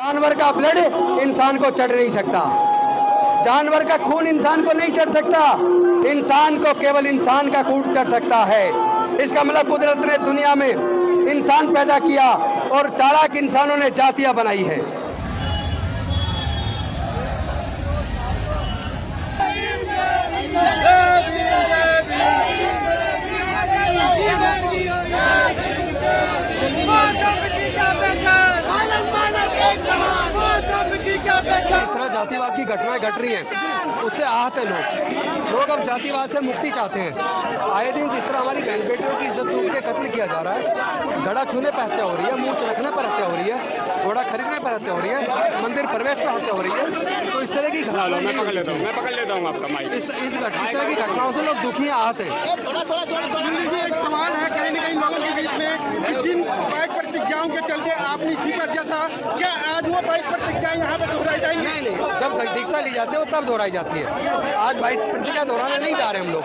जानवर का ब्लड इंसान को चढ़ नहीं सकता, जानवर का खून इंसान को नहीं चढ़ सकता, इंसान को केवल इंसान का खून चढ़ सकता है। इसका मतलब कुदरत ने दुनिया में इंसान पैदा किया और चालाक इंसानों ने जातियां बनाई है। इस तरह जातिवाद की घटनाएं घट रही हैं, उससे आहत है लोग अब जातिवाद से मुक्ति चाहते हैं। आए दिन जिस तरह हमारी बहन बेटियों की इज्जत लूट के कत्ल किया जा रहा है, घड़ा छूने पर हत्या हो रही है, मूंछ रखने पर हत्या हो रही है, घोड़ा खरीदने पर हत्या हो रही है, मंदिर प्रवेश पर हत्या हो रही है, तो इस तरह की घटनाएं मैं पकड़ लेता हूँ आपका माइक। इस तरह की घटनाओं से लोग दुखी आहत हैं। एक सवाल है कहीं न कहीं लोगों के बीच में कि जिन 22 प्रतिज्ञाओं के चलते आपने इस्तीफा दिया था, क्या आज वो 22 प्रतिज्ञाएं यहाँ पे दोहराई जाएंगी? नहीं, जब दीक्षा ली जाती है वो तब दोहराई जाती है। आज 22 प्रतिज्ञा दोहराने नहीं जा रहे हम लोग।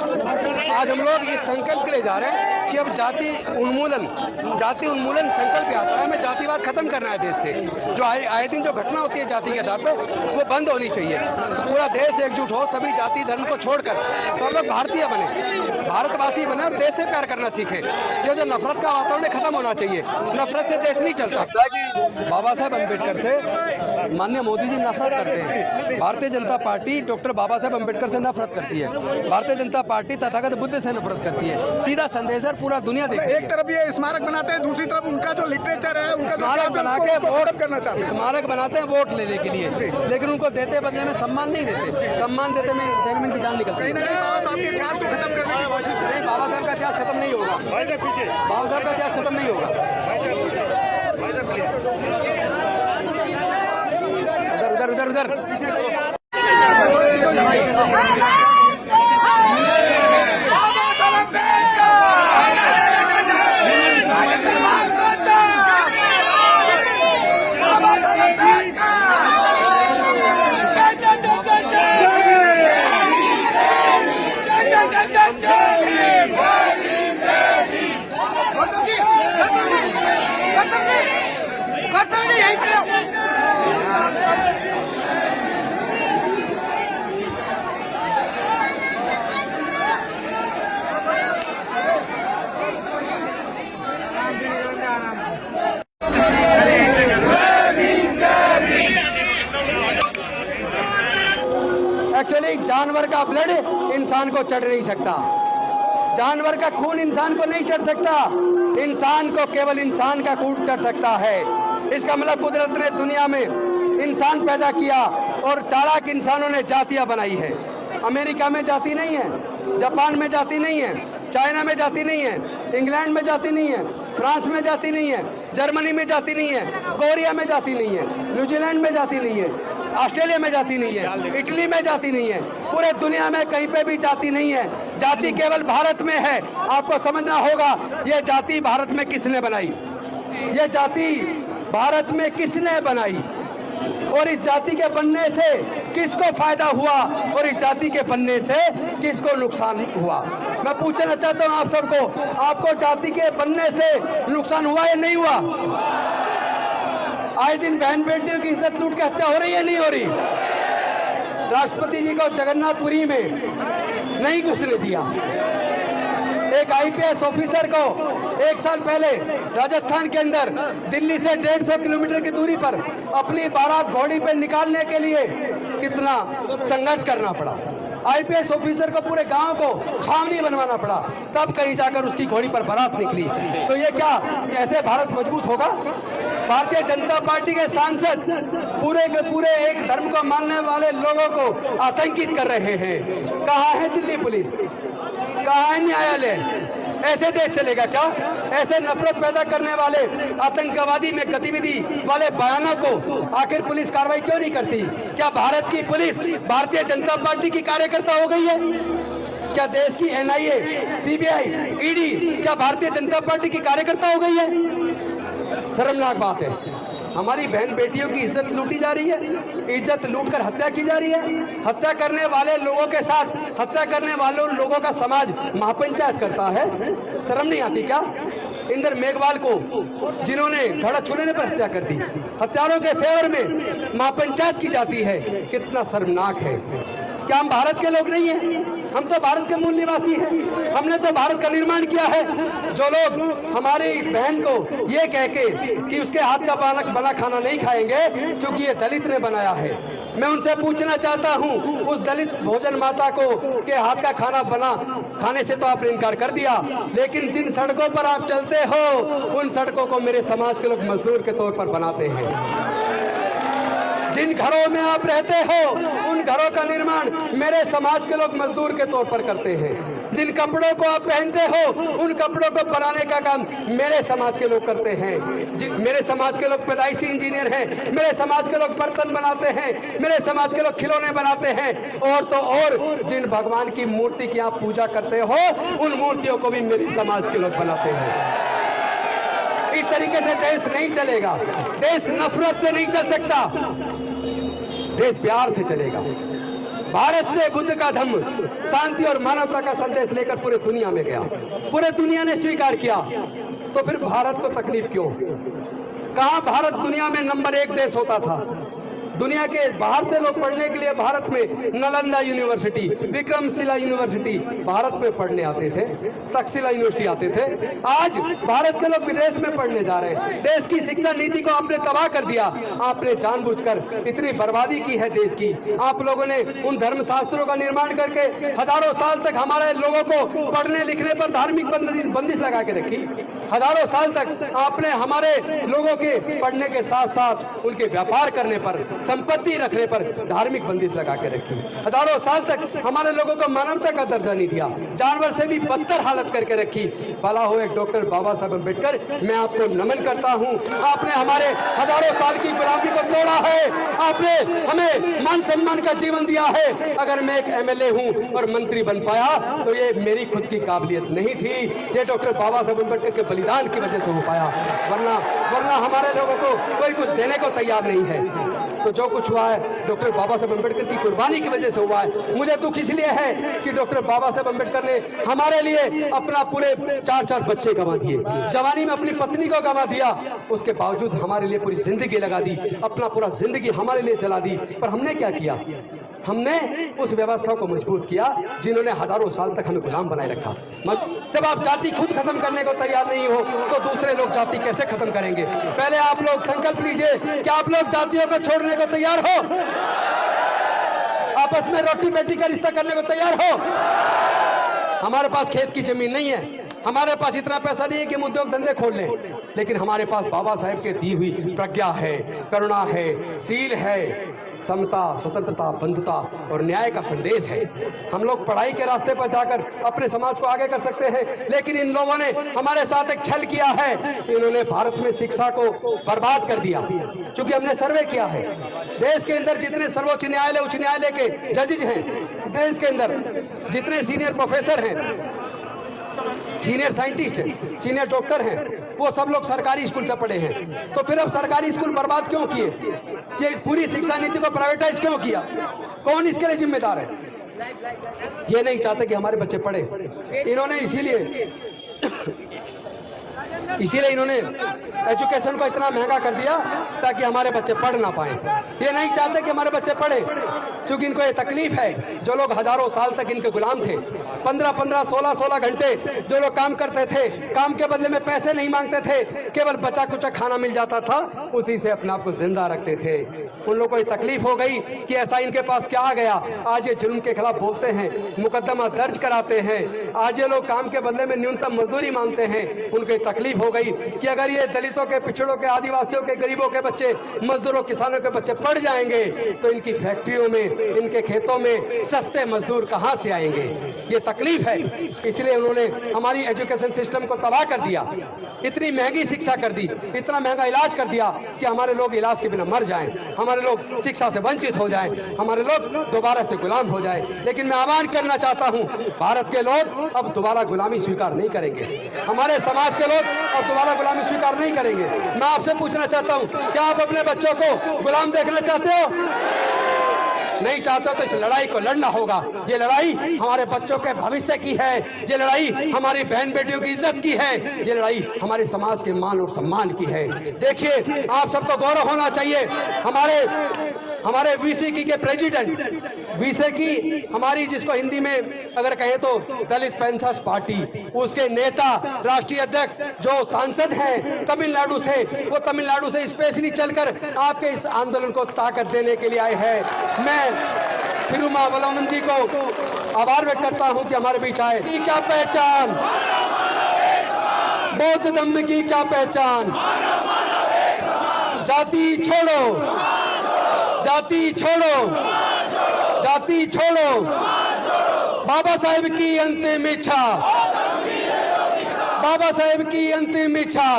आज हम लोग इस संकल्प के लिए जा रहे हैं कि अब जाति उन्मूलन संकल्प आता है, हमें जातिवाद खत्म करना है देश से। जो आए दिन जो घटना होती है जाति के आधार पर, वो बंद होनी चाहिए। पूरा देश एकजुट हो, सभी जाति धर्म को छोड़कर सब लोग भारतीय बने, भारतवासी बने और देश से प्यार करना सीखे। ये जो नफरत का वातावरण खत्म होना चाहिए, नफरत से देश नहीं चलता। कि बाबा साहेब अम्बेडकर से माननीय मोदी जी नफरत करते हैं, भारतीय जनता पार्टी डॉक्टर बाबा साहेब अम्बेडकर से नफरत करती है, भारतीय जनता पार्टी तथागत बुद्ध से नफरत करती है। सीधा संदेश है, पूरा दुनिया देखती है। एक तरफ ये स्मारक बनाते हैं, दूसरी तरफ उनका जो लिटरेचर है, उनका स्मारक बना के वोट करना चाहते हैं। स्मारक बनाते हैं वोट लेने के लिए, लेकिन उनको देते बदले में सम्मान नहीं देते। सम्मान देते में की जान निकलती है। कहीं न कहीं बाबा साहब के इतिहास को खत्म करने की कोशिश है। नहीं, बाबा साहब का इतिहास खत्म नहीं होगा, बाबा साहब का इतिहास खत्म नहीं होगा। उधर उधर एक्चुअली जानवर का ब्लड इंसान को चढ़ नहीं सकता, जानवर का खून इंसान को नहीं चढ़ सकता, इंसान को केवल इंसान का खून चढ़ सकता है। इसका मतलब कुदरत ने दुनिया में इंसान पैदा किया और चालाक इंसानों ने जातियां बनाई है। अमेरिका में जाति नहीं है, जापान में जाति नहीं है, चाइना में जाति नहीं है, इंग्लैंड में जाति नहीं है, फ्रांस में जाति नहीं है, जर्मनी में जाति नहीं है, कोरिया में जाति नहीं है, न्यूजीलैंड में जाति नहीं है, ऑस्ट्रेलिया में जाति नहीं है, इटली में जाति नहीं है, पूरे दुनिया में कहीं पे भी जाति नहीं है। जाति केवल भारत में है। आपको समझना होगा ये जाति भारत में किसने बनाई, ये जाति भारत में किसने बनाई और इस जाति के बनने से किसको फायदा हुआ और इस जाति के बनने से किसको नुकसान हुआ। मैं पूछना चाहता हूं आप सबको, आपको जाति के बनने से नुकसान हुआ या नहीं हुआ? आए दिन बहन बेटियों की इज्जत लूट के हत्या हो रही है, नहीं हो रही? राष्ट्रपति जी को जगन्नाथपुरी में नहीं घुसने दिया। एक आईपीएस ऑफिसर को 1 साल पहले राजस्थान के अंदर दिल्ली से 150 किलोमीटर की दूरी पर अपनी बारात घोड़ी पे निकालने के लिए कितना संघर्ष करना पड़ा। आईपीएस ऑफिसर को पूरे गांव को छावनी बनवाना पड़ा, तब कहीं जाकर उसकी घोड़ी पर बारात निकली। तो ये क्या ऐसे भारत मजबूत होगा? भारतीय जनता पार्टी के सांसद पूरे के पूरे एक धर्म को मानने वाले लोगों को आतंकित कर रहे हैं। कहाँ है दिल्ली पुलिस, कहाँ है न्यायालय? ऐसे देश चलेगा क्या? ऐसे नफरत पैदा करने वाले आतंकवादी में गतिविधि वाले बयानों को आखिर पुलिस कार्रवाई क्यों नहीं करती? क्या भारत की पुलिस भारतीय जनता पार्टी की कार्यकर्ता हो गई है? क्या देश की एनआईए, सीबीआई, ईडी क्या भारतीय जनता पार्टी की कार्यकर्ता हो गई है? शर्मनाक बात है। हमारी बहन बेटियों की इज्जत लूटी जा रही है, इज्जत लूटकर हत्या की जा रही है। हत्या करने वाले लोगों के साथ हत्या करने वालों लोगों का समाज महापंचायत करता है। शर्म नहीं आती क्या? इंदर मेघवाल को, जिन्होंने घड़ा छूने पर हत्या कर दी, हत्यारों के फेवर में महापंचायत की जाती है, कितना शर्मनाक है। क्या हम भारत के लोग नहीं हैं? हम तो भारत के मूल निवासी हैं। हमने तो भारत का निर्माण किया है। जो लोग हमारी बहन को ये कह के कि उसके हाथ का बना खाना नहीं खाएंगे क्योंकि ये दलित ने बनाया है, मैं उनसे पूछना चाहता हूं, उस दलित भोजन माता को के हाथ का खाना बना खाने से तो आपने इनकार कर दिया, लेकिन जिन सड़कों पर आप चलते हो उन सड़कों को मेरे समाज के लोग मजदूर के तौर पर बनाते हैं। जिन घरों में आप रहते हो उन घरों का निर्माण मेरे समाज के लोग मजदूर के तौर पर करते हैं। जिन कपड़ों को आप पहनते हो उन कपड़ों को बनाने का काम मेरे समाज के लोग करते हैं। मेरे समाज के लोग पैदाइशी इंजीनियर हैं, मेरे समाज के लोग बर्तन बनाते हैं, मेरे समाज के लोग खिलौने बनाते हैं, और तो और जिन भगवान की मूर्ति की आप पूजा करते हो उन मूर्तियों को भी मेरे समाज के लोग बनाते हैं। इस तरीके से देश नहीं चलेगा। देश नफरत से नहीं चल सकता, देश प्यार से चलेगा। भारत से बुद्ध का धम्म शांति और मानवता का संदेश लेकर पूरे दुनिया में गया, पूरे दुनिया ने स्वीकार किया, तो फिर भारत को तकलीफ क्यों? कहां भारत दुनिया में नंबर 1 देश होता था। दुनिया के बाहर से लोग पढ़ने के लिए भारत में नालंदा यूनिवर्सिटी, विक्रमशिला यूनिवर्सिटी भारत में पढ़ने आते थे, तक्षशिला यूनिवर्सिटी आते थे। आज भारत के लोग विदेश में पढ़ने जा रहे हैं। देश की शिक्षा नीति को आपने तबाह कर दिया। आपने जानबूझकर इतनी बर्बादी की है देश की। आप लोगों ने उन धर्मशास्त्रों का निर्माण करके हजारों साल तक हमारे लोगों को पढ़ने लिखने पर धार्मिक बंदिश लगा के रखी। हजारों साल तक आपने हमारे लोगों के पढ़ने के साथ साथ उनके व्यापार करने पर, संपत्ति रखने पर धार्मिक बंदिश लगा के रखी। हजारों साल तक हमारे लोगों को मानवता का दर्जा नहीं दिया, जानवर से भी बदतर हालत करके रखी। भला हो एक डॉक्टर बाबा साहब अम्बेडकर, मैं आपको नमन करता हूं। आपने हमारे हजारों साल की गुलामी को तोड़ा है, आपने हमें मान सम्मान का जीवन दिया है। अगर मैं एक MLA हूं और मंत्री बन पाया तो ये मेरी खुद की काबिलियत नहीं थी, ये डॉक्टर बाबा साहब अम्बेडकर के बलिदान की वजह से हो पाया। वरना हमारे लोगों को कोई कुछ देने को तैयार नहीं है। तो जो कुछ हुआ है डॉक्टर बाबा साहब अम्बेडकर की कुर्बानी की वजह से हुआ है। मुझे दुख इसलिए है कि डॉक्टर बाबा साहब अम्बेडकर ने हमारे लिए अपना पूरे 4 बच्चे गंवा दिए, जवानी में अपनी पत्नी को गंवा दिया, उसके बावजूद हमारे लिए पूरी जिंदगी लगा दी, अपना पूरा जिंदगी हमारे लिए चला दी। पर हमने क्या किया? हमने उस व्यवस्था को मजबूत किया जिन्होंने हजारों साल तक हमें गुलाम बनाए रखा। जब आप जाति खुद खत्म करने को तैयार नहीं हो तो दूसरे लोग जाति कैसे खत्म करेंगे? पहले आप लोग संकल्प लीजिए कि आप लोग जातियों को छोड़ने को तैयार हो, आपस में रोटी बेटी का रिश्ता करने को तैयार हो। हमारे पास खेत की जमीन नहीं है, हमारे पास इतना पैसा नहीं है कि हम उद्योग धंधे खोल लें, लेकिन हमारे पास बाबा साहेब के दी हुई प्रज्ञा है, करुणा है, सील है, समता, स्वतंत्रता, बंधुता और न्याय का संदेश है। हम लोग पढ़ाई के रास्ते पर जाकर अपने समाज को आगे कर सकते हैं, लेकिन इन लोगों ने हमारे साथ एक छल किया है। इन्होंने भारत में शिक्षा को बर्बाद कर दिया। चूंकि हमने सर्वे किया है, देश के अंदर जितने सर्वोच्च न्यायालय, उच्च न्यायालय के जजेज हैं, देश के अंदर जितने सीनियर प्रोफेसर हैं, सीनियर साइंटिस्ट हैं, सीनियर डॉक्टर हैं, वो सब लोग सरकारी स्कूल से पढ़े हैं। तो फिर अब सरकारी स्कूल बर्बाद क्यों किए? ये पूरी शिक्षा नीति को प्राइवेटाइज क्यों किया? कौन इसके लिए जिम्मेदार है? ये नहीं चाहते कि हमारे बच्चे पढ़े। इन्होंने इसीलिए इन्होंने एजुकेशन को इतना महंगा कर दिया ताकि हमारे बच्चे पढ़ ना पाए। ये नहीं चाहते कि हमारे बच्चे पढ़े, क्योंकि इनको ये तकलीफ है। जो लोग हजारों साल तक इनके गुलाम थे, 15-15, 16-16 घंटे जो लोग काम करते थे, काम के बदले में पैसे नहीं मांगते थे, केवल बचा कुचा खाना मिल जाता था, उसी से अपने आप को जिंदा रखते थे। उन लोगों को ये तकलीफ हो गई कि ऐसा इनके पास क्या आ गया। आज ये जुल्म के खिलाफ बोलते हैं, मुकदमा दर्ज कराते हैं। आज ये लोग काम के बदले में न्यूनतम मजदूरी मांगते हैं। उनको तकलीफ हो गई कि अगर ये दलितों के, पिछड़ों के, आदिवासियों के, गरीबों के बच्चे, मजदूरों, किसानों के बच्चे पढ़ जाएंगे तो इनकी फैक्ट्रियों में, इनके खेतों में सस्ते मजदूर कहां से आएंगे? ये तकलीफ है। इसलिए उन्होंने हमारी एजुकेशन सिस्टम को तबाह कर दिया, इतनी महंगी शिक्षा कर दी, इतना महंगा इलाज कर दिया कि हमारे लोग इलाज के बिना मर जाएं, हमारे लोग शिक्षा से वंचित हो जाएं, हमारे लोग दोबारा से गुलाम हो जाएं। लेकिन मैं आह्वान करना चाहता हूं, भारत के लोग अब दोबारा गुलामी स्वीकार नहीं करेंगे, हमारे समाज के लोग अब दोबारा गुलामी स्वीकार नहीं करेंगे। मैं आपसे पूछना चाहता हूं, क्या आप अपने बच्चों को गुलाम देखना चाहते हो? नहीं चाहते हो तो इस लड़ाई को लड़ना होगा। ये लड़ाई हमारे बच्चों के भविष्य की है, ये लड़ाई हमारी बहन बेटियों की इज्जत की है, ये लड़ाई हमारे समाज के मान और सम्मान की है। देखिए, आप सबको गौरव होना चाहिए। हमारे वीसीकी के प्रेसिडेंट, वीसीकी हमारी जिसको हिंदी में अगर कहें तो दलित पैंथर्स पार्टी, उसके नेता राष्ट्रीय अध्यक्ष जो सांसद हैं तमिलनाडु से, वो तमिलनाडु से स्पेशली चलकर आपके इस आंदोलन को ताकत देने के लिए आए हैं। मैं थिरुमावलवन जी को आभार व्यक्त करता हूं कि हमारे बीच आए। की क्या पहचान, बौद्ध धम्म की क्या पहचान, जाति छोड़ो, जाति छोड़ो, जाति छोड़ो, बाबा साहेब की अंतिम इच्छा, बाबा साहेब की अंतिम इच्छा,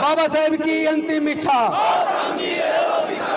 बाबा साहेब की अंतिम इच्छा।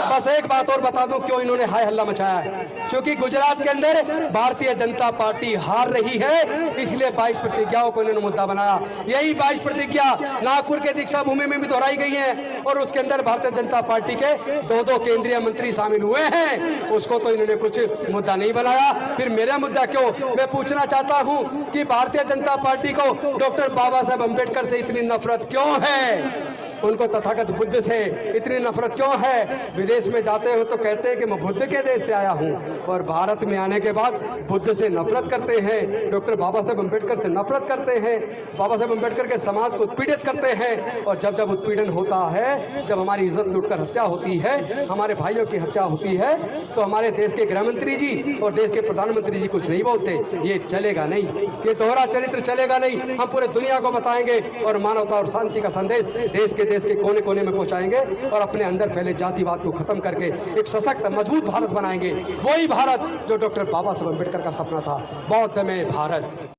बस एक बात और बता दूं क्यों इन्होंने हाय हल्ला मचाया है, क्योंकि गुजरात के अंदर भारतीय जनता पार्टी हार रही है, इसलिए 22 प्रतिज्ञाओं को इन्होंने मुद्दा बनाया। यही 22 प्रतिज्ञा नागपुर के दीक्षा भूमि में भी दोहराई गई है और उसके अंदर भारतीय जनता पार्टी के 2 केंद्रीय मंत्री शामिल हुए हैं, उसको तो इन्होंने कुछ मुद्दा नहीं बनाया। फिर मेरा मुद्दा क्यों, मैं पूछना चाहता हूं कि भारतीय जनता पार्टी को डॉक्टर बाबा साहेब अम्बेडकर से इतनी नफरत क्यों है, उनको तथागत बुद्ध से इतनी नफरत क्यों है। विदेश में जाते हो तो कहते हैं कि मैं बुद्ध के देश से आया हूं, और भारत में आने के बाद बुद्ध से नफरत करते हैं, डॉक्टर बाबा साहेब अम्बेडकर से नफरत करते हैं, बाबा साहेब अम्बेडकर के समाज को उत्पीड़ित करते हैं। और जब जब उत्पीड़न होता है, जब हमारी इज्जत लूटकर हत्या होती है, हमारे भाइयों की हत्या होती है, तो हमारे देश के गृह मंत्री जी और देश के प्रधानमंत्री जी कुछ नहीं बोलते। ये चलेगा नहीं, ये दोहरा चरित्र चलेगा नहीं। हम पूरे दुनिया को बताएंगे और मानवता और शांति का संदेश देश के कोने कोने में पहुंचाएंगे और अपने अंदर फैले जातिवाद को खत्म करके एक सशक्त मजबूत भारत बनाएंगे, वही भारत जो डॉक्टर बाबा साहेब अम्बेडकर का सपना था, बौद्ध में भारत।